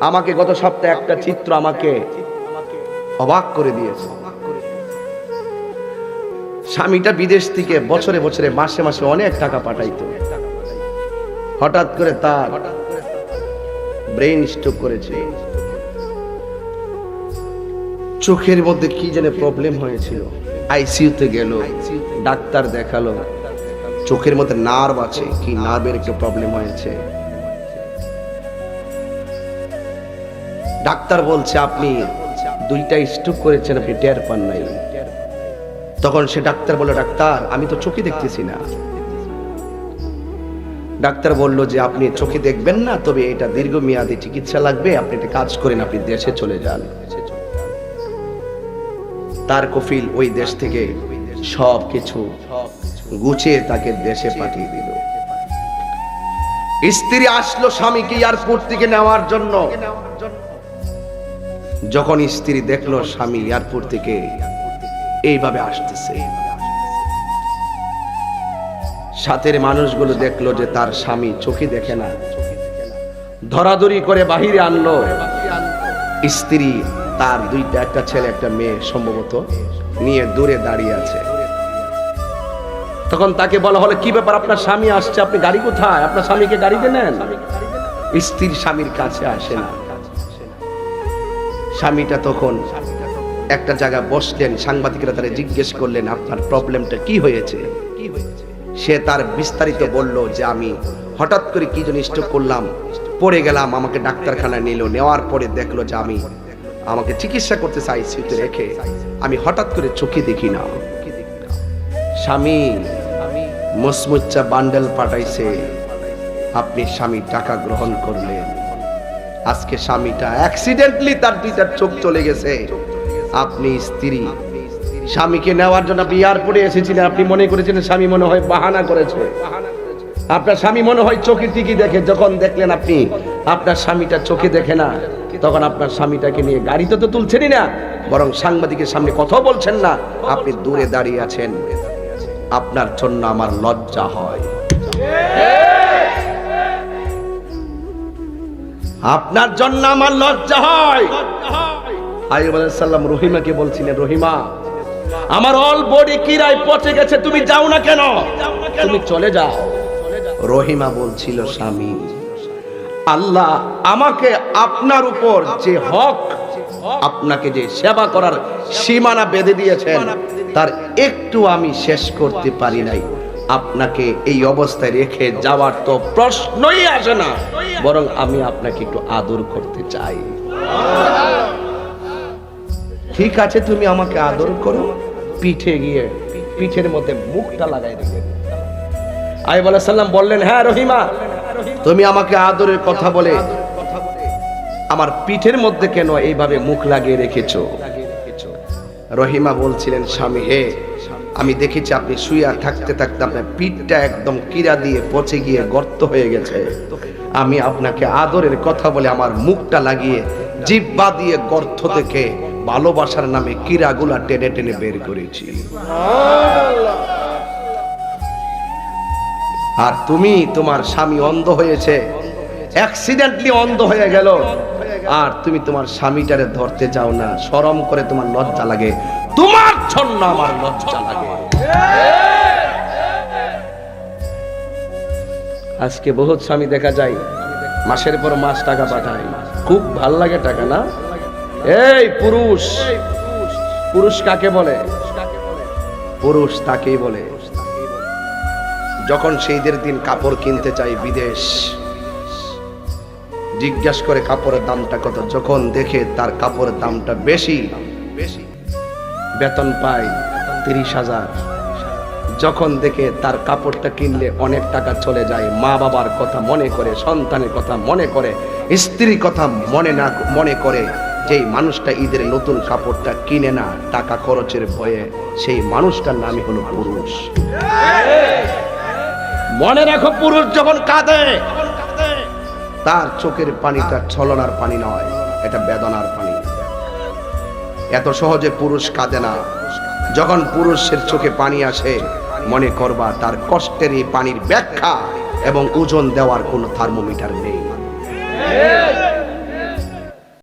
আমাকে গত সপ্তাহে একটা চিত্র আমাকে অবাক করে দিয়েছে। স্বামীটা বিদেশ থেকে বছরে বছরে মাসে মাসে অনেক টাকা পাঠাইতো। হঠাৎ করে তার ব্রেন স্ট্রোক করেছে। চোখের মধ্যে কি যেন প্রবলেম হয়েছিল। আইসিইউতে গেল, ডাক্তার দেখালো, চোখের মধ্যে নার্ভ আছে, কি নার্ভের একটা প্রবলেম হয়েছে। ডাক্তার বলছে আপনি দুইটা স্ট্রোক করেছেন, আপনি টের পান নাই। তখন সে ডাক্তার বলল, ডাক্তার আমি তো চোখে দেখতেছি না। ডাক্তার বলল যে আপনি চোখে দেখবেন না, তবে এটা দীর্ঘমেয়াদী চিকিৎসা লাগবে, আপনি একটা কাজ করেন, আপনি দেশে চলে যান। তার কফিল ওই দেশ থেকে সব কিছু গুছিয়ে তাকে দেশে পাঠিয়ে দিল। স্ত্রী আসলো স্বামীকে এয়ারপোর্ট থেকে নেওয়ার জন্য। যখন স্ত্রী দেখলো স্বামী এয়ারপোর্ট থেকে এইভাবে আসতেছে, সাথের মানুষগুলো দেখলো যে তার স্বামী চোখে দেখে না, ধরাধরি করে বাহিরে আনলো। স্ত্রী তার দুইটা, একটা ছেলে একটা মেয়ে সম্ভবত নিয়ে দূরে দাঁড়িয়ে আছে। তখন তাকে বলা হলো, কি ব্যাপার, আপনার স্বামী আসছে, আপনি গাড়ি কোথায়, আপনার স্বামীকে গাড়িতে নেন। স্ত্রীর স্বামীর কাছে আসে না। স্বামীটা তখন একটা জায়গায় বসলেন, সাংবাদিকরা তারা জিজ্ঞেস করলেন আপনার প্রবলেমটা কি হয়েছে। সে তার বিস্তারিত বলল যে আমি হঠাৎ করে কি যেন স্ট্রোক করলাম, পড়ে গেলাম, আমাকে ডাক্তারখানায় নিল, নেওয়ার পরে দেখলো যে আমাকে চিকিৎসা করতে আইসিইউতে রেখে আমি হঠাৎ করে চোখে দেখি না। স্বামী মুচমুচ্চা বান্ডেল পাঠাইছে, আপনি স্বামী টাকা গ্রহণ করলেন। আজকে স্বামীটা অ্যাক্সিডেন্টলি তার দুইটা চোখ চলে গেছে। আপনি স্ত্রী স্বামীকে নেওয়ার জন্য আপনি এয়ারপোর্টে এসেছিলেন, আপনি মনে করেছিলেন স্বামী মনে হয় বাহানা করেছে, আপনার স্বামী মনে হয় চোখে ঠিকই দেখে। যখন দেখলেন আপনি আপনার স্বামীটা চোখে দেখে না, তখন আপনার স্বামীটাকে নিয়ে গাড়িতে তো তুলছেনই না, বরং সাংবাদিকের সামনে কথা বলছেন না, আপনি দূরে দাঁড়িয়ে আছেন। আপনার জন্য আমার লজ্জা হয়, আপনার জন্য আমার লজ্জা হয়। আইয়ুব আলাইহিস সালাম রহিমাকে বলছিলেন, রহিমা আমার অল বডি কিরায় পচে গেছে, তুমি যাও না কেন, তুমি চলে যাও। রহিমা বলছিল, স্বামী আল্লাহ আমাকে আপনার উপর যে হক, আপনাকে যে সেবা করার সীমানা বেঁধে দিয়েছেন, তার একটু আমি শেষ করতে পারি নাই। আপনাকে এই অবস্থায় রেখে যাওয়ার তো প্রশ্নই আসে না, বরং আমি আপনাকে একটু আদর করতে চাই। ঠিক আছে, তুমি আমাকে আদর করো। পিঠে গিয়ে পিঠের মধ্যে মুখটা লাগাই দিলেন। আইয়ুব আলাইহিস সালাম বললেন, হ্যাঁ রহিমা, তুমি আমাকে আদরের কথা বলে আমার পিঠের মধ্যে কেন এইভাবে মুখ লাগিয়ে রেখেছো? রহিমা বলছিলেন, স্বামী হে, আমি দেখেছি আপনি শুয়ে থাকতে থাকতে আপনার পিঠটা একদম কিরা দিয়ে পচে গিয়ে গর্ত হয়ে গেছে। আমি আপনাকে আদরের কথা বলে আমার মুখটা লাগিয়ে জিহ্বা দিয়ে গর্ত থেকে ভালোবাসার নামে কিরাগুলা টেনে টেনে বের করেছি। আর তুমি, তোমার স্বামী অন্ধ হয়েছে, অ্যাক্সিডেন্টলি অন্ধ হয়ে গেল, আর তুমি তোমার স্বামীটারে ধরতে চাও না, শরম করে তোমার লজ্জা লাগে। তোমার জন্য আমার লজ্জা লাগে। আজকে বহুত স্বামী দেখা যায় মাসের পর মাস টাকা পাঠায়, খুব ভাল লাগে টাকা না? এই পুরুষ, পুরুষ কাকে বলে? পুরুষ তাকেই বলে যখন সেইদের দিন কাপড় কিনতে চাই বিদেশ, জিজ্ঞাসা করে কাপড়ের দামটা কত, যখন দেখে তার কাপড়ের দামটা বেশি, বেতন পায় 30,000, যখন দেখে তার কাপড়টা কিনলে অনেক টাকা চলে যায়, মা বাবার কথা মনে করে, সন্তানের কথা মনে করে, স্ত্রীর কথা মনে করে, যেই মানুষটা ঈদের নতুন কাপড়টা কিনে না টাকা খরচের ভয়ে, সেই মানুষটার নামই হলো পুরুষ। মনে রাখো, পুরুষ যখন কাঁদে তার চোখের পানিটা ছলনার পানি নয়, এটা বেদনার পানি। এত সহজে পুরুষ কাঁদে না। যখন পুরুষের চোখে পানি আসে, মনে করবা তার কষ্টের এই পানির ব্যাখ্যা এবং ওজন দেওয়ার কোনো থার্মোমিটার নেই।